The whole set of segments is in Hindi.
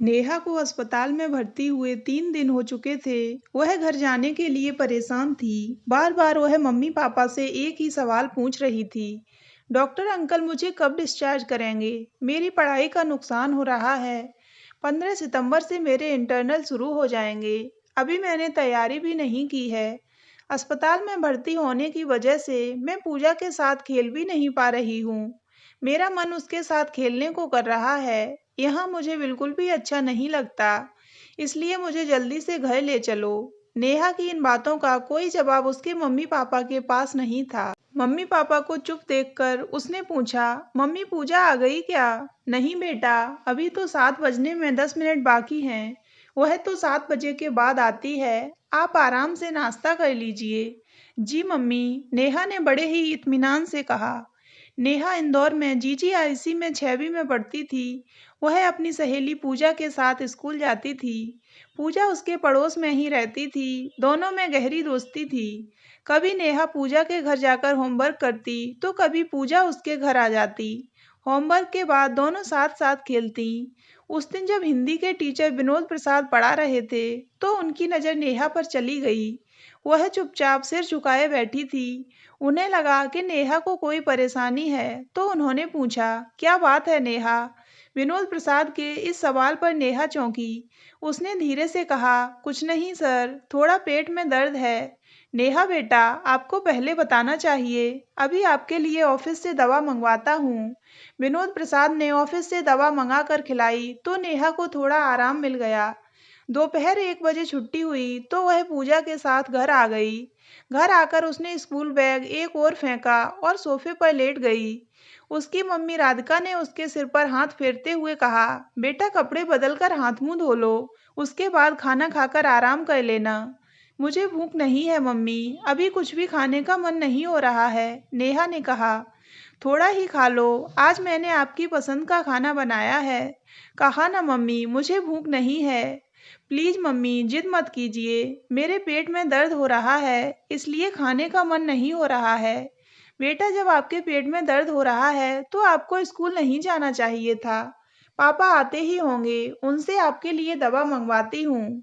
नेहा को अस्पताल में भर्ती हुए 3 दिन हो चुके थे। वह घर जाने के लिए परेशान थी। बार बार वह मम्मी पापा से एक ही सवाल पूछ रही थी। डॉक्टर अंकल, मुझे कब डिस्चार्ज करेंगे? मेरी पढ़ाई का नुकसान हो रहा है। 15 सितंबर से मेरे इंटरनल शुरू हो जाएंगे। अभी मैंने तैयारी भी नहीं की है। अस्पताल में भर्ती होने की वजह से मैं पूजा के साथ खेल भी नहीं पा रही हूँ। मेरा मन उसके साथ खेलने को कर रहा है। यहाँ मुझे बिल्कुल भी अच्छा नहीं लगता। इसलिए मुझे जल्दी से घर ले चलो। नेहा की इन बातों का कोई जवाब उसके मम्मी पापा के पास नहीं था। मम्मी पापा को चुप देखकर उसने पूछा, मम्मी पूजा आ गई क्या? नहीं बेटा, अभी तो 7 बजने में 10 मिनट बाकी हैं। वह तो 7 बजे के बाद आती है। आप आराम से नाश्ता कर लीजिए। जी मम्मी, नेहा ने बड़े ही इत्मीनान से कहा। नेहा इंदौर में जीजीआईसी में 6वीं में पढ़ती थी। वह अपनी सहेली पूजा के साथ स्कूल जाती थी। पूजा उसके पड़ोस में ही रहती थी। दोनों में गहरी दोस्ती थी। कभी नेहा पूजा के घर जाकर होमवर्क करती तो कभी पूजा उसके घर आ जाती। होमवर्क के बाद दोनों साथ साथ खेलती। उस दिन जब हिंदी के टीचर विनोद प्रसाद पढ़ा रहे थे तो उनकी नज़र नेहा पर चली गई। वह चुपचाप सिर झुकाए बैठी थी। उन्हें लगा कि नेहा को कोई परेशानी है तो उन्होंने पूछा, क्या बात है नेहा? विनोद प्रसाद के इस सवाल पर नेहा चौंकी। उसने धीरे से कहा, कुछ नहीं सर, थोड़ा पेट में दर्द है। नेहा बेटा, आपको पहले बताना चाहिए। अभी आपके लिए ऑफिस से दवा मंगवाता हूँ। विनोद प्रसाद ने ऑफिस से दवा मंगा कर खिलाई तो नेहा को थोड़ा आराम मिल गया। दोपहर 1 बजे छुट्टी हुई तो वह पूजा के साथ घर आ गई। घर आकर उसने स्कूल बैग एक ओर फेंका और सोफे पर लेट गई। उसकी मम्मी राधिका ने उसके सिर पर हाथ फेरते हुए कहा, बेटा कपड़े बदलकर हाथ मुंह धो लो। उसके बाद खाना खाकर आराम कर लेना। मुझे भूख नहीं है मम्मी, अभी कुछ भी खाने का मन नहीं हो रहा है, नेहा ने कहा। थोड़ा ही खा लो, आज मैंने आपकी पसंद का खाना बनाया है। कहा ना मम्मी, मुझे भूख नहीं है। प्लीज मम्मी, जिद मत कीजिए। मेरे पेट में दर्द हो रहा है, इसलिए खाने का मन नहीं हो रहा है। बेटा, जब आपके पेट में दर्द हो रहा है तो आपको स्कूल नहीं जाना चाहिए था। पापा आते ही होंगे, उनसे आपके लिए दवा मंगवाती हूँ।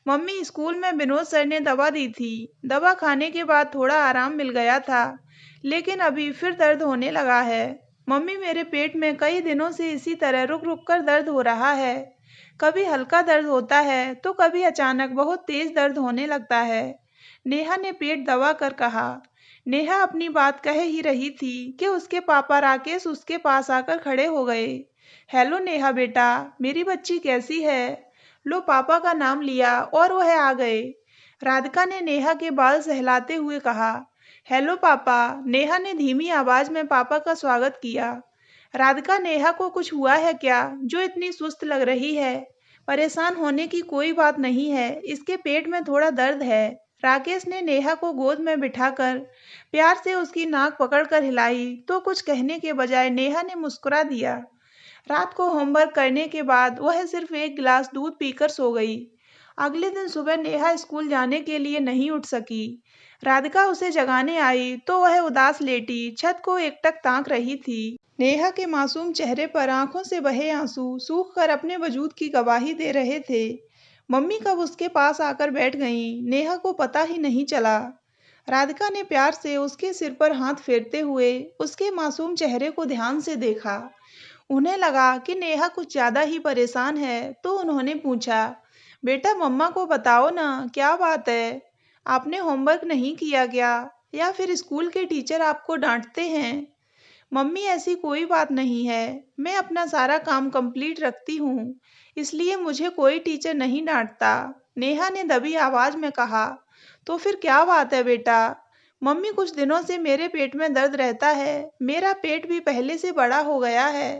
मम्मी, स्कूल में विनोद सर ने दवा दी थी। दवा खाने के बाद थोड़ा आराम मिल गया था, लेकिन अभी फिर दर्द होने लगा है। मम्मी, मेरे पेट में कई दिनों से इसी तरह रुक रुक कर दर्द हो रहा है। कभी हल्का दर्द होता है तो कभी अचानक बहुत तेज दर्द होने लगता है। नेहा ने पेट दबा कर कहा। नेहा अपनी बात कह ही रही थी कि उसके पापा राकेश उसके पास आकर खड़े हो गए। हेलो नेहा बेटा, मेरी बच्ची कैसी है? लो, पापा का नाम लिया और वह आ गए। राधिका ने नेहा के बाल सहलाते हुए कहा। हेलो पापा, नेहा ने धीमी आवाज में पापा का स्वागत किया। राधिका, नेहा को कुछ हुआ है क्या जो इतनी सुस्त लग रही है? परेशान होने की कोई बात नहीं है, इसके पेट में थोड़ा दर्द है। राकेश ने नेहा को गोद में बिठाकर प्यार से उसकी नाक पकड़कर हिलाई तो कुछ कहने के बजाय नेहा ने मुस्कुरा दिया। रात को होमवर्क करने के बाद वह सिर्फ एक गिलास दूध पीकर सो गई। अगले दिन सुबह नेहा स्कूल जाने के लिए नहीं उठ सकी। राधिका उसे जगाने आई तो वह उदास लेटी छत को एकटक ताक रही थी। नेहा के मासूम चेहरे पर आंखों से बहे आंसू सूख कर अपने वजूद की गवाही दे रहे थे। मम्मी कब उसके पास आकर बैठ गईं, नेहा को पता ही नहीं चला। राधिका ने प्यार से उसके सिर पर हाथ फेरते हुए उसके मासूम चेहरे को ध्यान से देखा। उन्हें लगा कि नेहा कुछ ज्यादा ही परेशान है तो उन्होंने पूछा, बेटा मम्मा को बताओ ना, क्या बात है? आपने होमवर्क नहीं किया क्या, या फिर स्कूल के टीचर आपको डांटते हैं? मम्मी, ऐसी कोई बात नहीं है। मैं अपना सारा काम कंप्लीट रखती हूँ, इसलिए मुझे कोई टीचर नहीं डांटता, नेहा ने दबी आवाज में कहा। तो फिर क्या बात है बेटा? मम्मी, कुछ दिनों से मेरे पेट में दर्द रहता है। मेरा पेट भी पहले से बड़ा हो गया है।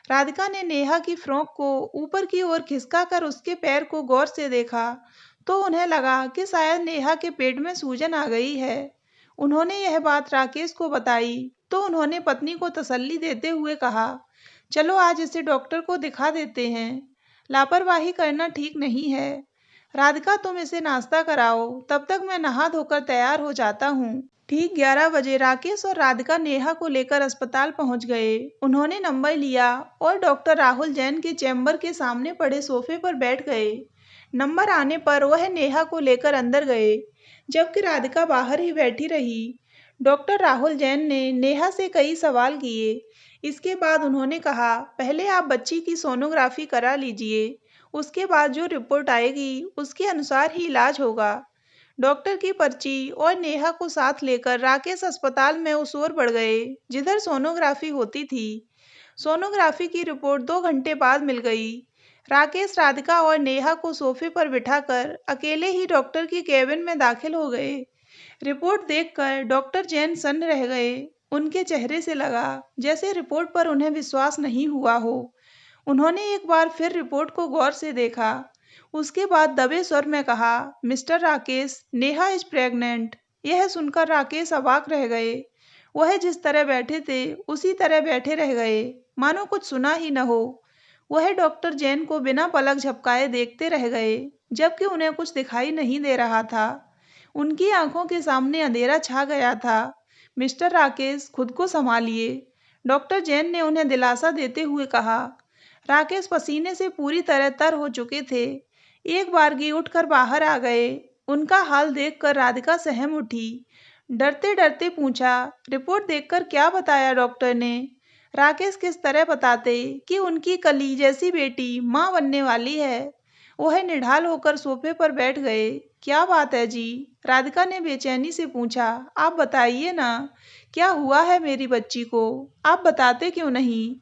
राधिका ने नेहा की फ्रॉक को ऊपर की ओर खिसका कर उसके पैर को गौर से देखा तो उन्हें लगा कि शायद नेहा के पेट में सूजन आ गई है। उन्होंने यह बात राकेश को बताई तो उन्होंने पत्नी को तसल्ली देते हुए कहा, चलो आज इसे डॉक्टर को दिखा देते हैं। लापरवाही करना ठीक नहीं है। राधिका, तुम इसे नाश्ता कराओ, तब तक मैं नहा धोकर तैयार हो जाता हूँ। ठीक 11 बजे राकेश और राधिका नेहा को लेकर अस्पताल पहुंच गए। उन्होंने नंबर लिया और डॉक्टर राहुल जैन के चैम्बर के सामने पड़े सोफे पर बैठ गए। नंबर आने पर वह नेहा को लेकर अंदर गए, जबकि राधिका बाहर ही बैठी रही। डॉक्टर राहुल जैन ने नेहा से कई सवाल किए। इसके बाद उन्होंने कहा, पहले आप बच्ची की सोनोग्राफी करा लीजिए। उसके बाद जो रिपोर्ट आएगी उसके अनुसार ही इलाज होगा। डॉक्टर की पर्ची और नेहा को साथ लेकर राकेश अस्पताल में उस ओर बढ़ गए जिधर सोनोग्राफी होती थी। सोनोग्राफी की रिपोर्ट 2 घंटे बाद मिल गई। राकेश राधिका और नेहा को सोफे पर बिठाकर अकेले ही डॉक्टर की केबिन में दाखिल हो गए। रिपोर्ट देखकर डॉक्टर जैन सन्न रह गए। उनके चेहरे से लगा जैसे रिपोर्ट पर उन्हें विश्वास नहीं हुआ हो। उन्होंने एक बार फिर रिपोर्ट को गौर से देखा। उसके बाद दबे स्वर में कहा, mister Rakesh, Neha is pregnant. यह सुनकर राकेश अवाक रह गए। वह जिस तरह बैठे थे उसी तरह बैठे रह गए, मानो कुछ सुना ही न हो। वह डॉक्टर जैन को बिना पलक झपकाए देखते रह गए, जबकि उन्हें कुछ दिखाई नहीं दे रहा था। उनकी आंखों के सामने अंधेरा छा गया था। मिस्टर राकेश, खुद को संभालिए, डॉक्टर जैन ने उन्हें दिलासा देते हुए कहा। राकेश पसीने से पूरी तरह तर हो चुके थे। एक बारगी उठकर बाहर आ गए। उनका हाल देखकर राधिका सहम उठी। डरते डरते पूछा, रिपोर्ट देखकर क्या बताया डॉक्टर ने? राकेश किस तरह बताते कि उनकी कली जैसी बेटी मां बनने वाली है। वह निढाल होकर सोफे पर बैठ गए। क्या बात है जी? राधिका ने बेचैनी से पूछा। आप बताइए ना, क्या हुआ है मेरी बच्ची को? आप बताते क्यों नहीं?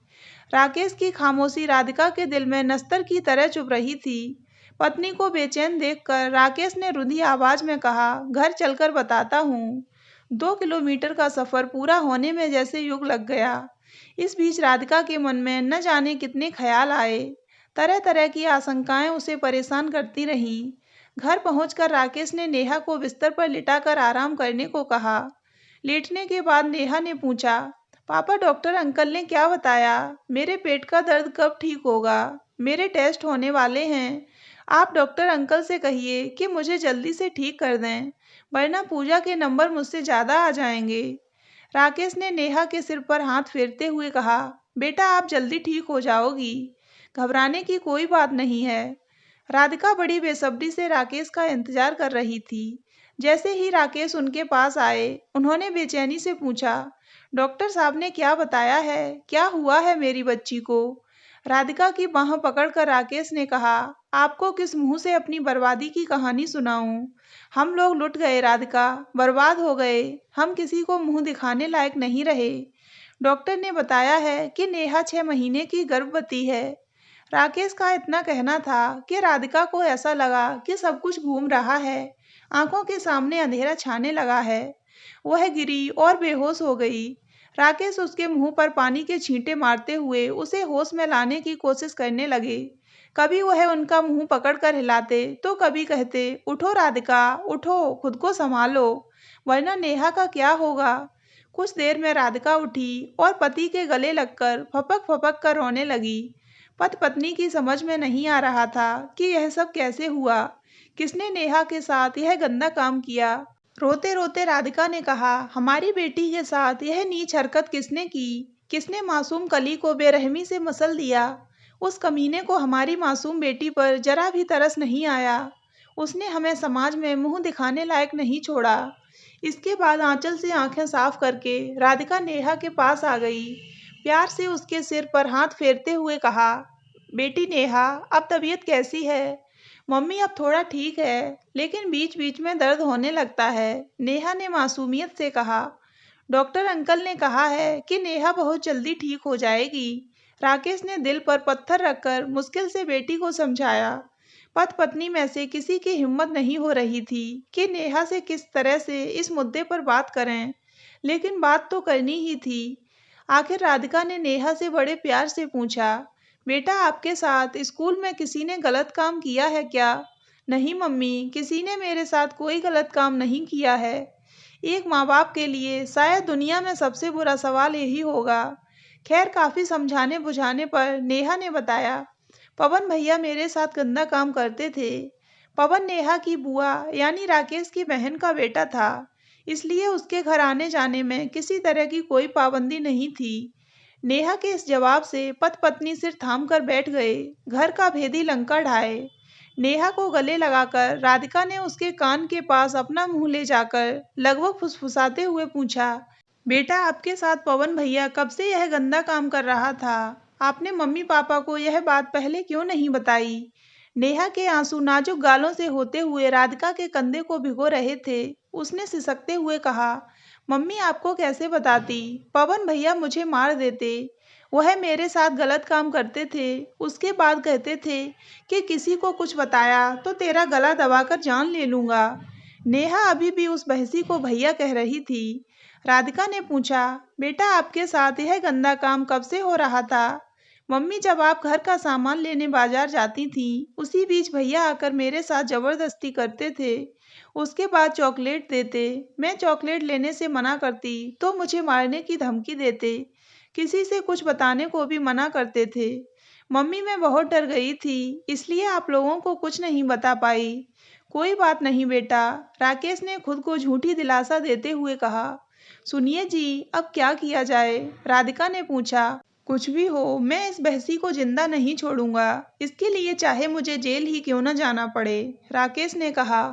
राकेश की खामोशी राधिका के दिल में नस्तर की तरह चुभ रही थी। पत्नी को बेचैन देखकर राकेश ने रुंधी आवाज में कहा, घर चलकर बताता हूँ। 2 किलोमीटर का सफर पूरा होने में जैसे युग लग गया। इस बीच राधिका के मन में न जाने कितने ख्याल आए। तरह तरह की आशंकाएं उसे परेशान करती रहीं। घर पहुंचकर राकेश ने नेहा को बिस्तर पर लिटाकर आराम करने को कहा। लेटने के बाद नेहा ने पूछा, पापा, डॉक्टर अंकल ने क्या बताया? मेरे पेट का दर्द कब ठीक होगा? मेरे टेस्ट होने वाले हैं। आप डॉक्टर अंकल से कहिए कि मुझे जल्दी से ठीक कर दें, वरना पूजा के नंबर मुझसे ज़्यादा आ जाएंगे। राकेश ने नेहा के सिर पर हाथ फेरते हुए कहा, बेटा, आप जल्दी ठीक हो जाओगी। घबराने की कोई बात नहीं है। राधिका बड़ी बेसब्री से राकेश का इंतजार कर रही थी। जैसे ही राकेश उनके पास आए, उन्होंने बेचैनी से पूछा, डॉक्टर साहब ने क्या बताया है? क्या हुआ है मेरी बच्ची को? राधिका की बाह पकड़कर राकेश ने कहा, आपको किस मुंह से अपनी बर्बादी की कहानी सुनाऊं? हम लोग लुट गए राधिका, बर्बाद हो गए। हम किसी को मुंह दिखाने लायक नहीं रहे। डॉक्टर ने बताया है कि नेहा 6 महीने की गर्भवती है। राकेश का इतना कहना था कि राधिका को ऐसा लगा कि सब कुछ घूम रहा है। आंखों के सामने अंधेरा छाने लगा है। वह गिरी और बेहोश हो गई। राकेश उसके मुंह पर पानी के छींटे मारते हुए उसे होश में लाने की कोशिश करने लगे। कभी वह उनका मुंह पकड़कर हिलाते तो कभी कहते, उठो राधिका, उठो, खुद को संभालो, वरना नेहा का क्या होगा। कुछ देर में राधिका उठी और पति के गले लगकर फपक फपक कर रोने लगी। पति पत्नी की समझ में नहीं आ रहा था कि यह सब कैसे हुआ। किसने नेहा के साथ यह गंदा काम किया? रोते रोते राधिका ने कहा, हमारी बेटी के साथ यह नीच हरकत किसने की? किसने मासूम कली को बेरहमी से मसल दिया? उस कमीने को हमारी मासूम बेटी पर जरा भी तरस नहीं आया। उसने हमें समाज में मुंह दिखाने लायक नहीं छोड़ा। इसके बाद आंचल से आंखें साफ करके राधिका नेहा के पास आ गई। प्यार से उसके सिर पर हाथ फेरते हुए कहा, बेटी नेहा, अब तबीयत कैसी है? मम्मी, अब थोड़ा ठीक है, लेकिन बीच बीच में दर्द होने लगता है, नेहा ने मासूमियत से कहा। डॉक्टर अंकल ने कहा है कि नेहा बहुत जल्दी ठीक हो जाएगी। राकेश ने दिल पर पत्थर रखकर मुश्किल से बेटी को समझाया। पति पत्नी में से किसी की हिम्मत नहीं हो रही थी कि नेहा से किस तरह से इस मुद्दे पर बात करें, लेकिन बात तो करनी ही थी। आखिर राधिका ने नेहा से बड़े प्यार से पूछा, बेटा, आपके साथ स्कूल में किसी ने गलत काम किया है क्या? नहीं मम्मी, किसी ने मेरे साथ कोई गलत काम नहीं किया है। एक माँ बाप के लिए शायद दुनिया में सबसे बुरा सवाल यही होगा। खैर, काफी समझाने बुझाने पर नेहा ने बताया, पवन भैया मेरे साथ गंदा काम करते थे। पवन नेहा की बुआ यानी राकेश की बहन का बेटा था। इसलिए उसके घर आने जाने में किसी तरह की कोई पाबंदी नहीं थी। नेहा के इस जवाब से पति पत्नी सिर थाम कर बैठ गए, घर का भेदी लंका ढाए। नेहा को गले लगाकर राधिका ने उसके कान के पास अपना मुंह ले जाकर लगभग फुसफुसाते हुए पूछा, बेटा आपके साथ पवन भैया कब से यह गंदा काम कर रहा था? आपने मम्मी पापा को यह बात पहले क्यों नहीं बताई? नेहा के आंसू नाजुक गालों से होते हुए राधिका के कंधे को भिगो रहे थे। उसने सिसकते हुए कहा, मम्मी आपको कैसे बताती? पवन भैया मुझे मार देते। वह मेरे साथ गलत काम करते थे। उसके बाद कहते थे कि किसी को कुछ बताया तो तेरा गला दबाकर जान ले लूंगा। नेहा अभी भी उस बहसी को भैया कह रही थी। राधिका ने पूछा, बेटा आपके साथ यह गंदा काम कब से हो रहा था? मम्मी जब आप घर का सामान लेने बाजार जाती थीं, उसी बीच भैया आकर मेरे साथ जबरदस्ती करते थे। उसके बाद चॉकलेट देते। मैं चॉकलेट लेने से मना करती तो मुझे मारने की धमकी देते। किसी से कुछ बताने को भी मना करते थे। मम्मी मैं बहुत डर गई थी, इसलिए आप लोगों को कुछ नहीं बता पाई। कोई बात नहीं बेटा, राकेश ने खुद को झूठी दिलासा देते हुए कहा। सुनिए जी, अब क्या किया जाए? राधिका ने पूछा। कुछ भी हो, मैं इस बहसी को जिंदा नहीं छोड़ूंगा। इसके लिए चाहे मुझे जेल ही क्यों न जाना पड़े, राकेश ने कहा।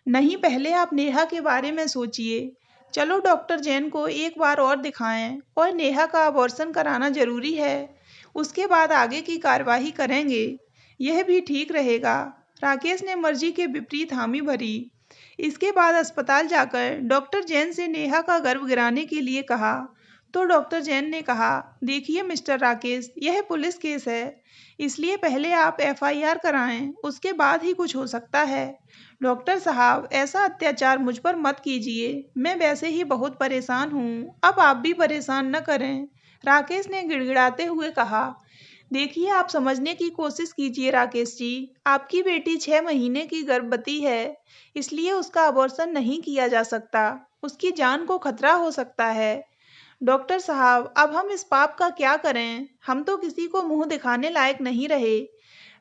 नहीं, पहले आप नेहा के बारे में सोचिए। चलो डॉक्टर जैन को एक बार और दिखाएं और नेहा का अबॉर्शन कराना जरूरी है। उसके बाद आगे की कार्यवाही करेंगे। यह भी ठीक रहेगा। राकेश ने मर्जी के विपरीत हामी भरी। इसके बाद अस्पताल जाकर डॉक्टर जैन से नेहा का गर्भ गिराने के लिए कहा। तो डॉक्टर जैन ने कहा, देखिए मिस्टर राकेश, यह पुलिस केस है, इसलिए पहले आप एफआईआर कराएं, उसके बाद ही कुछ हो सकता है। डॉक्टर साहब, ऐसा अत्याचार मुझ पर मत कीजिए। मैं वैसे ही बहुत परेशान हूँ, अब आप भी परेशान न करें, राकेश ने गिड़गिड़ाते हुए कहा। देखिए, आप समझने की कोशिश कीजिए राकेश जी। आपकी बेटी 6 महीने की गर्भवती है, इसलिए उसका अबॉर्शन नहीं किया जा सकता। उसकी जान को खतरा हो सकता है। डॉक्टर साहब, अब हम इस पाप का क्या करें? हम तो किसी को मुंह दिखाने लायक नहीं रहे।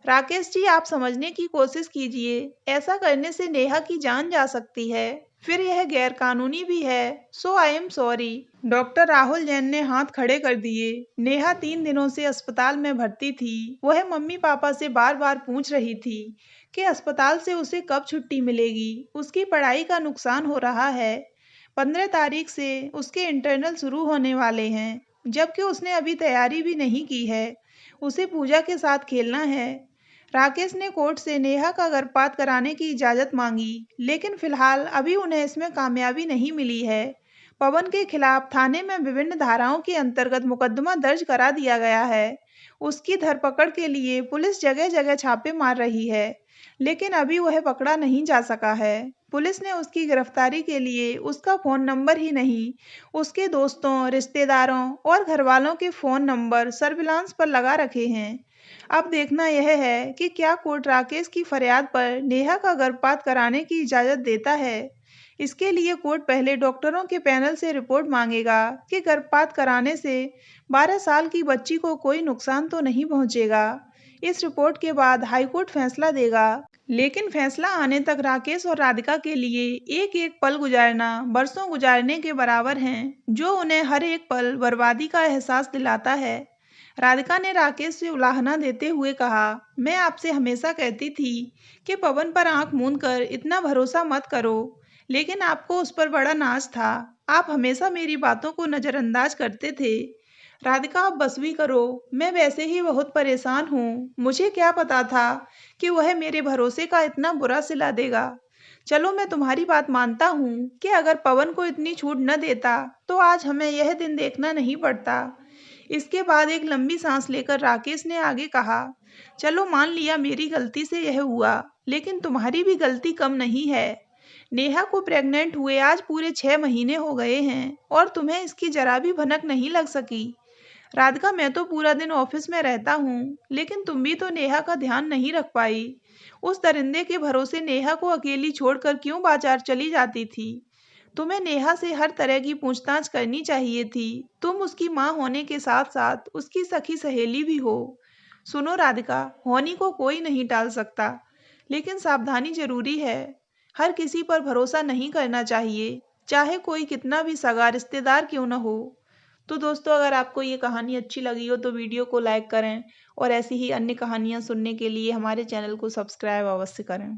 राकेश जी, आप समझने की कोशिश कीजिए। ऐसा करने से नेहा की जान जा सकती है। फिर यह गैरकानूनी भी है। So I am sorry. Doctor Rahul Jain ने हाथ खड़े कर दिए। नेहा 3 दिनों से अस्पताल में भर्ती थी। वह मम्मी पापा से बार बार पूछ रही थी कि अस्पताल से उसे कब छुट्टी मिलेगी। उसकी पढ़ाई का नुकसान हो रहा है। 15 तारीख से उसके इंटरनल शुरू होने वाले हैं, जबकि उसने अभी तैयारी भी नहीं की है। उसे पूजा के साथ खेलना है। राकेश ने कोर्ट से नेहा का गर्भपात कराने की इजाज़त मांगी, लेकिन फिलहाल अभी उन्हें इसमें कामयाबी नहीं मिली है। पवन के खिलाफ थाने में विभिन्न धाराओं के अंतर्गत मुकदमा दर्ज करा दिया गया है। उसकी धरपकड़ के लिए पुलिस जगह जगह छापे मार रही है, लेकिन अभी वह पकड़ा नहीं जा सका है। पुलिस ने उसकी गिरफ्तारी के लिए उसका फ़ोन नंबर ही नहीं, उसके दोस्तों, रिश्तेदारों और घरवालों के फ़ोन नंबर सर्विलांस पर लगा रखे हैं। अब देखना यह है कि क्या कोर्ट राकेश की फरियाद पर नेहा का गर्भपात कराने की इजाज़त देता है। इसके लिए कोर्ट पहले डॉक्टरों के पैनल से रिपोर्ट मांगेगा कि गर्भपात कराने से 12 साल की बच्ची को कोई नुकसान तो नहीं पहुंचेगा। इस रिपोर्ट के बाद हाईकोर्ट फैसला देगा। लेकिन फैसला आने तक राकेश और राधिका के लिए एक एक पल गुजारना बरसों गुजारने के बराबर हैं, जो उन्हें हर एक पल बर्बादी का एहसास दिलाता है। राधिका ने राकेश से उलाहना देते हुए कहा, मैं आपसे हमेशा कहती थी कि पवन पर आंख मूंद कर इतना भरोसा मत करो, लेकिन आपको उस पर बड़ा नाज था। आप हमेशा मेरी बातों को नज़रअंदाज करते थे। राधिका, अब बस भी करो। मैं वैसे ही बहुत परेशान हूँ। मुझे क्या पता था कि वह मेरे भरोसे का इतना बुरा सिला देगा। चलो, मैं तुम्हारी बात मानता हूँ कि अगर पवन को इतनी छूट न देता तो आज हमें यह दिन देखना नहीं पड़ता। इसके बाद एक लंबी सांस लेकर राकेश ने आगे कहा, चलो मान लिया मेरी गलती से यह हुआ, लेकिन तुम्हारी भी गलती कम नहीं है। नेहा को प्रेग्नेंट हुए आज पूरे 6 महीने हो गए हैं और तुम्हें इसकी जरा भी भनक नहीं लग सकी। राधिका, मैं तो पूरा दिन ऑफिस में रहता हूँ, लेकिन तुम भी तो नेहा का ध्यान नहीं रख पाई। उस दरिंदे के भरोसे नेहा को अकेली छोड़कर क्यों बाजार चली जाती थी? तुम्हें नेहा से हर तरह की पूछताछ करनी चाहिए थी। तुम उसकी माँ होने के साथ साथ उसकी सखी सहेली भी हो। सुनो राधिका, होनी को कोई नहीं टाल सकता, लेकिन सावधानी जरूरी है। हर किसी पर भरोसा नहीं करना चाहिए। चाहे कोई कितना भी सगा रिश्तेदार क्यों ना हो। तो दोस्तों, अगर आपको ये कहानी अच्छी लगी हो तो वीडियो को लाइक करें और ऐसी ही अन्य कहानियाँ सुनने के लिए हमारे चैनल को सब्सक्राइब अवश्य करें।